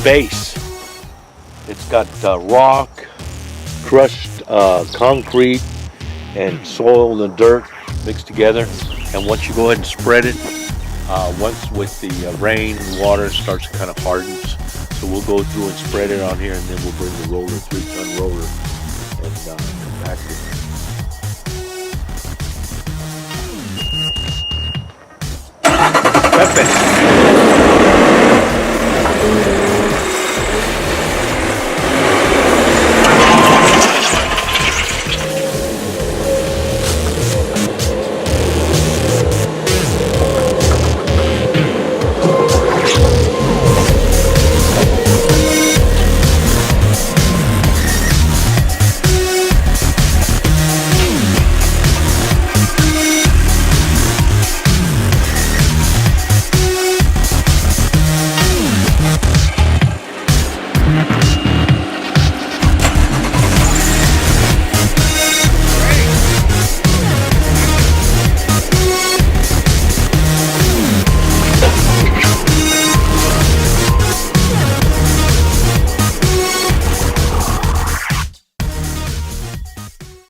base. It's got rock, crushed concrete, and soil and dirt mixed together. And once you go ahead and spread it, once with the rain and water, it starts to kind of hardens. So we'll go through and spread it on here, and then we'll bring the roller, 3-ton roller, and compact it. Pepe.